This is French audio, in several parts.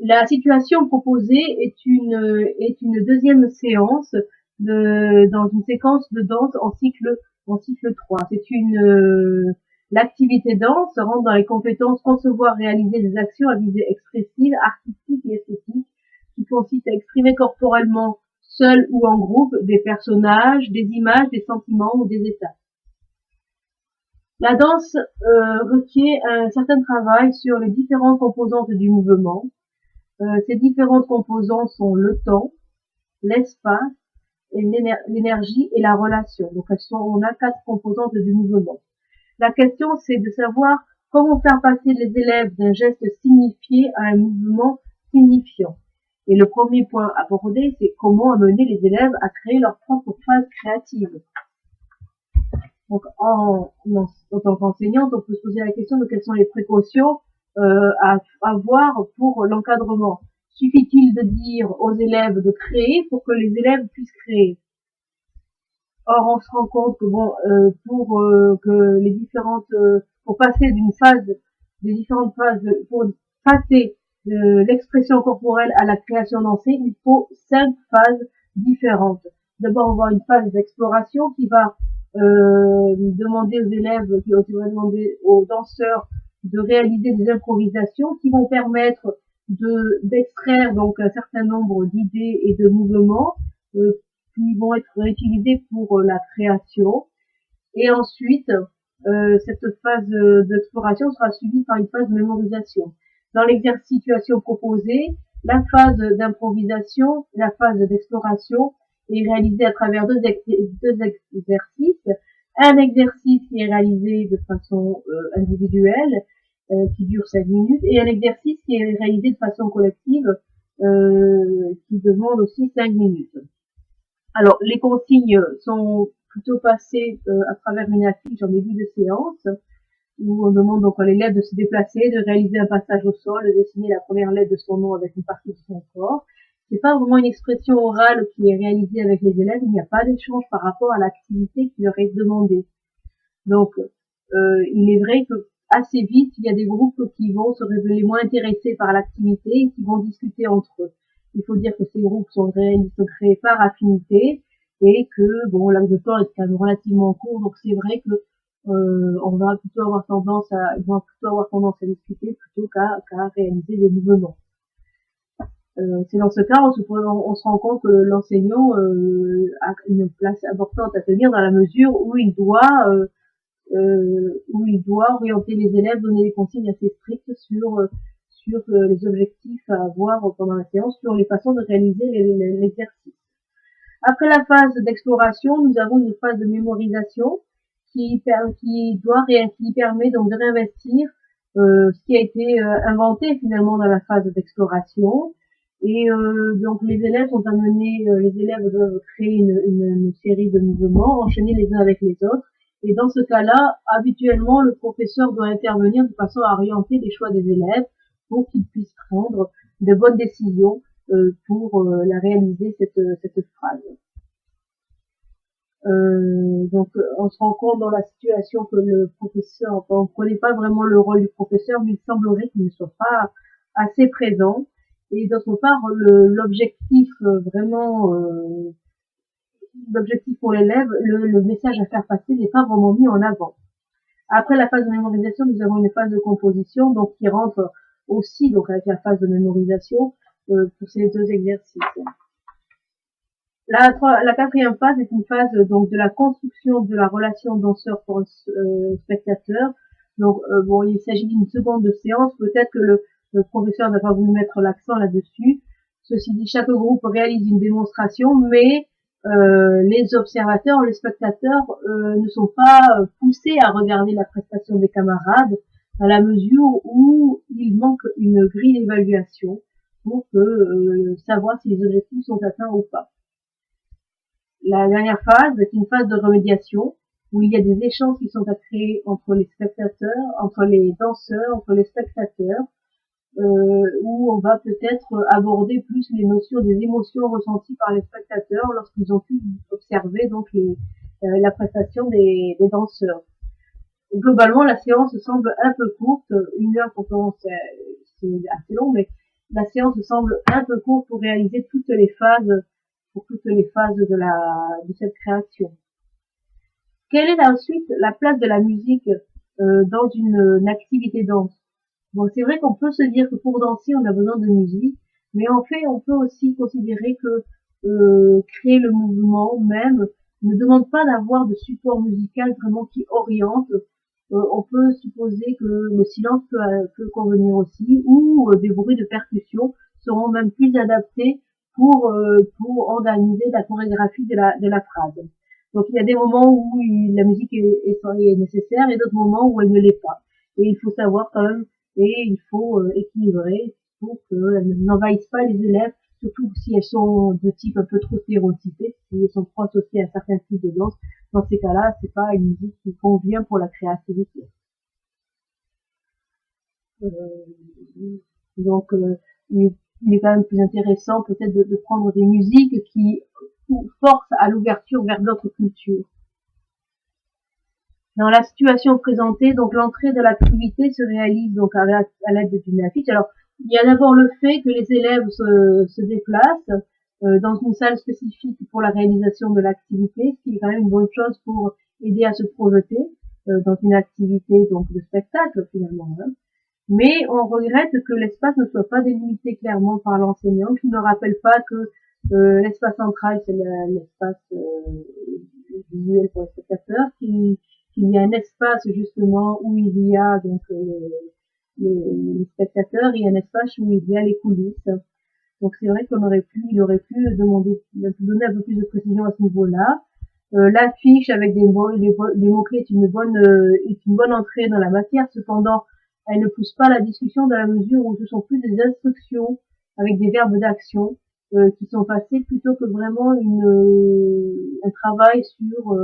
La situation proposée est une deuxième séance dans une séquence de danse en cycle 3. L'activité danse rentre dans les compétences concevoir, réaliser des actions à visée expressive, artistique et esthétique, qui consiste à exprimer corporellement, seul ou en groupe, des personnages, des images, des sentiments ou des états. La danse requiert un certain travail sur les différentes composantes du mouvement. Ces différentes composantes sont le temps, l'espace, et l'énergie et la relation. Donc on a 4 composantes du mouvement. La question c'est de savoir comment faire passer les élèves d'un geste signifié à un mouvement signifiant. Et le premier point abordé, c'est comment amener les élèves à créer leur propre phase créative. Donc en tant qu'enseignante, on peut se poser la question de quelles sont les précautions à avoir pour l'encadrement. Suffit-il de dire aux élèves de créer pour que les élèves puissent créer? Or, on se rend compte que que les différentes, pour passer des différentes phases, pour passer de l'expression corporelle à la création dansée, il faut 5 phases différentes. D'abord, on va avoir une phase d'exploration qui va demander aux élèves, qui va demander aux danseurs de réaliser des improvisations qui vont permettre d'extraire donc un certain nombre d'idées et de mouvements qui vont être réutilisés pour la création. Et ensuite, cette phase d'exploration sera suivie par une phase de mémorisation. Dans l'exercice situation proposée, la phase d'improvisation, la phase d'exploration est réalisée à travers deux exercices. Un exercice qui est réalisé de façon individuelle, qui dure 5 minutes, et un exercice qui est réalisé de façon collective, qui demande aussi 5 minutes. Alors, les consignes sont plutôt passées à travers une affiche en début de séance, où on demande donc à l'élève de se déplacer, de réaliser un passage au sol, de dessiner la première lettre de son nom avec une partie de son corps. C'est pas vraiment une expression orale qui est réalisée avec les élèves, il n'y a pas d'échange par rapport à l'activité qui leur est demandée. Donc, il est vrai que assez vite, il y a des groupes qui vont se révéler moins intéressés par l'activité et qui vont discuter entre eux. Il faut dire que ces groupes sont créés par affinité et que, bon, laps de temps est quand même relativement court, donc c'est vrai que on va plutôt avoir tendance ils vont plutôt avoir tendance à discuter plutôt qu'à réaliser des mouvements. C'est dans ce cas, on se rend compte que l'enseignant a une place importante à tenir dans la mesure où il doit orienter les élèves, donner des consignes assez strictes sur les objectifs à avoir pendant la séance, sur les façons de réaliser l'exercice. Après la phase d'exploration, nous avons une phase de mémorisation qui permet donc de réinvestir ce qui a été inventé finalement dans la phase d'exploration. Et donc les élèves doivent créer une série de mouvements, enchaîner les uns avec les autres. Et dans ce cas-là, habituellement, le professeur doit intervenir de façon à orienter les choix des élèves pour qu'ils puissent prendre de bonnes décisions pour la réaliser cette phrase. Donc, on se rend compte dans la situation que le professeur, enfin, on ne connaît pas vraiment le rôle du professeur, mais il semblerait qu'il ne soit pas assez présent. Et d'autre part, l'objectif l'objectif pour l'élève, le message à faire passer n'est pas vraiment mis en avant. Après la phase de mémorisation, nous avons une phase de composition, donc qui rentre aussi donc avec la phase de mémorisation pour ces deux exercices. La quatrième phase est une phase donc de la construction de la relation danseur pour spectateur. Donc bon, il s'agit d'une seconde de séance. Peut-être que le professeur n'a pas voulu mettre l'accent là-dessus. Ceci dit, chaque groupe réalise une démonstration, mais les observateurs, les spectateurs ne sont pas poussés à regarder la prestation des camarades à la mesure où il manque une grille d'évaluation pour savoir si les objectifs sont atteints ou pas. La dernière phase est une phase de remédiation où il y a des échanges qui sont à créer entre les spectateurs, entre les danseurs, entre les spectateurs, où on va peut-être aborder plus les notions des émotions ressenties par les spectateurs lorsqu'ils ont pu observer donc la prestation des danseurs. Globalement, la séance semble un peu courte, 1 heure pourtant c'est assez long, mais la séance semble un peu courte pour réaliser toutes les phases, de cette création. Quelle est ensuite la place de la musique dans une activité danse? Bon, c'est vrai qu'on peut se dire que pour danser, on a besoin de musique, mais en fait, on peut aussi considérer que créer le mouvement même ne demande pas d'avoir de support musical vraiment qui oriente. On peut supposer que le silence peut convenir aussi, ou des bruits de percussion seront même plus adaptés pour organiser la chorégraphie de la phrase. Donc il y a des moments où la musique est nécessaire et d'autres moments où elle ne l'est pas. Et il faut savoir quand même, et il faut équilibrer pour qu'elles n'envahissent pas les élèves, surtout si elles sont de type un peu trop stéréotypé, si elles sont trop associées à certains types de danse. Dans ces cas-là, c'est pas une musique qui convient pour la créativité. Euh, donc, il est quand même plus intéressant peut-être de prendre des musiques qui forcent à l'ouverture vers d'autres cultures. Dans la situation présentée, donc l'entrée de l'activité se réalise donc à l'aide d'une affiche. Alors, il y a d'abord le fait que les élèves se déplacent dans une salle spécifique pour la réalisation de l'activité, ce qui est quand même une bonne chose pour aider à se projeter dans une activité donc de spectacle finalement. Hein. Mais on regrette que l'espace ne soit pas délimité clairement par l'enseignant, qui ne rappelle pas que l'espace central c'est l'espace visuel pour les spectateurs, qu'il y a un espace justement où il y a donc les spectateurs et un espace où il y a les coulisses. Donc c'est vrai il aurait pu donner un peu plus de précision à ce niveau-là. L'affiche avec des mots-clés est une bonne entrée dans la matière. Cependant, elle ne pousse pas la discussion dans la mesure où ce sont plus des instructions avec des verbes d'action qui sont passés plutôt que vraiment un travail sur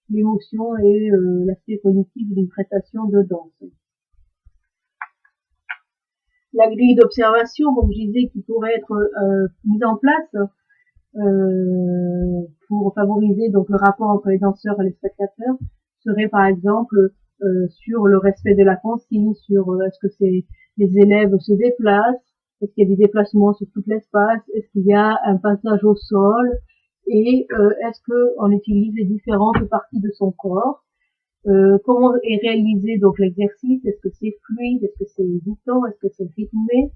l'émotion et l'aspect cognitif d'une prestation de danse. La grille d'observation, comme je disais, qui pourrait être mise en place pour favoriser donc le rapport entre les danseurs et les spectateurs, serait par exemple sur le respect de la consigne, sur est-ce que les élèves se déplacent, est-ce qu'il y a des déplacements sur tout l'espace, est-ce qu'il y a un passage au sol, et est-ce qu'on utilise les différentes parties de son corps. Comment est réalisé donc l'exercice, est-ce que c'est fluide, est-ce que c'est hésitant, est-ce que c'est rythmé,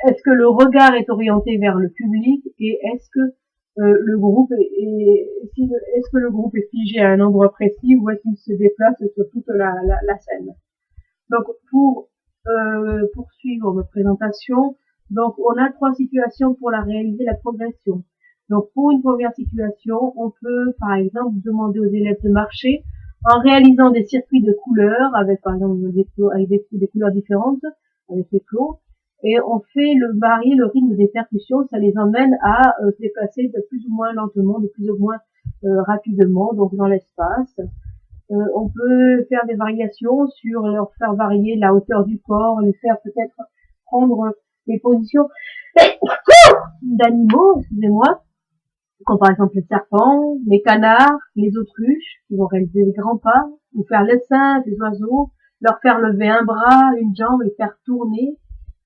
est-ce que le regard est orienté vers le public, et est-ce que le groupe est-ce que le groupe est figé à un endroit précis ou est-ce qu'il se déplace sur toute la scène. Donc pour poursuivre votre présentation, donc on a 3 situations pour réaliser la progression. Donc pour une première situation, on peut par exemple demander aux élèves de marcher en réalisant des circuits de couleurs avec par exemple des couleurs différentes avec les plots, et on fait varier le rythme des percussions, ça les emmène à se déplacer de plus ou moins lentement, de plus ou moins rapidement donc dans l'espace. On peut faire des variations sur leur faire varier la hauteur du corps, les faire peut-être prendre des positions d'animaux, excusez-moi, comme par exemple les serpents, les canards, les autruches, qui vont réaliser des grands pas, ou faire l'essaim des oiseaux, leur faire lever un bras, une jambe, les faire tourner,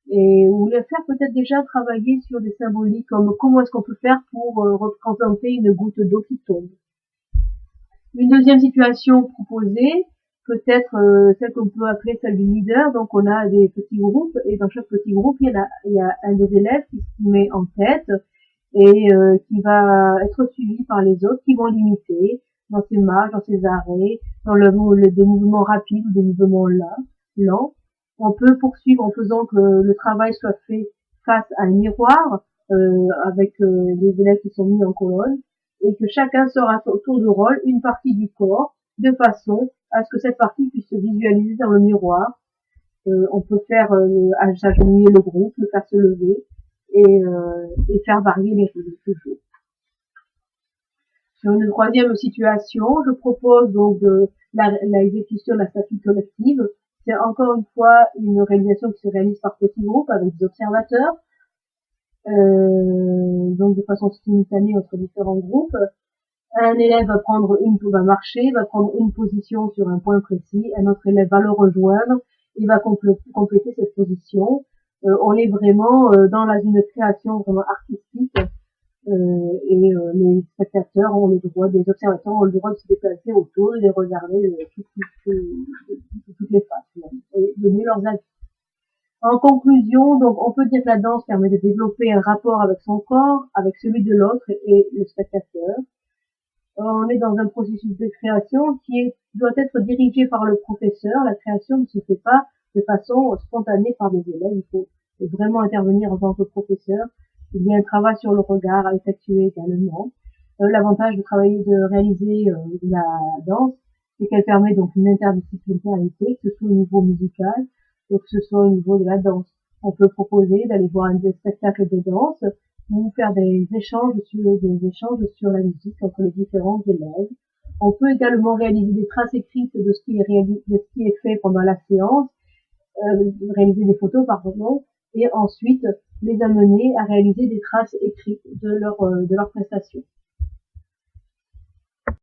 ou les faire peut-être déjà travailler sur des symboliques comme comment est-ce qu'on peut faire pour représenter une goutte d'eau qui tombe. Une deuxième situation proposée, peut-être celle qu'on peut appeler celle du leader. Donc on a des petits groupes et dans chaque petit groupe il y a un des élèves qui se met en tête et qui va être suivi par les autres qui vont l'imiter dans ses marches, dans ses arrêts, dans des mouvements rapides ou des mouvements lents. On peut poursuivre en faisant que le travail soit fait face à un miroir avec les élèves qui sont mis en colonne, et que chacun sort à son tour de rôle une partie du corps, de façon à ce que cette partie puisse se visualiser dans le miroir. On peut faire agenouiller le groupe, le faire se lever, et faire varier les rythmes toujours. Sur une troisième situation, je propose donc l'exécution de la statue collective. C'est encore une fois une réalisation qui se réalise par petits groupes avec des observateurs, donc de façon simultanée entre différents groupes. Un élève va marcher, va prendre une position sur un point précis, un autre élève va le rejoindre, il va compléter cette position. On est vraiment dans une création vraiment artistique les spectateurs ont le droit, des observateurs ont le droit de se déplacer autour et de regarder toutes les faces et donner leurs avis. En conclusion, donc, on peut dire que la danse permet de développer un rapport avec son corps, avec celui de l'autre et le spectateur. On est dans un processus de création doit être dirigé par le professeur. La création ne se fait pas de façon spontanée par des élèves. Il faut vraiment intervenir en tant que professeur. Il y a un travail sur le regard à effectuer également. L'avantage de réaliser de la danse, c'est qu'elle permet donc une interdisciplinarité, que ce soit au niveau musical, ou que ce soit au niveau de la danse. On peut proposer d'aller voir un spectacle de danse ou faire des échanges sur la musique entre les différents élèves. On peut également réaliser des traces écrites de ce qui est fait pendant la séance, réaliser des photos pardon, et ensuite les amener à réaliser des traces écrites de leur prestation.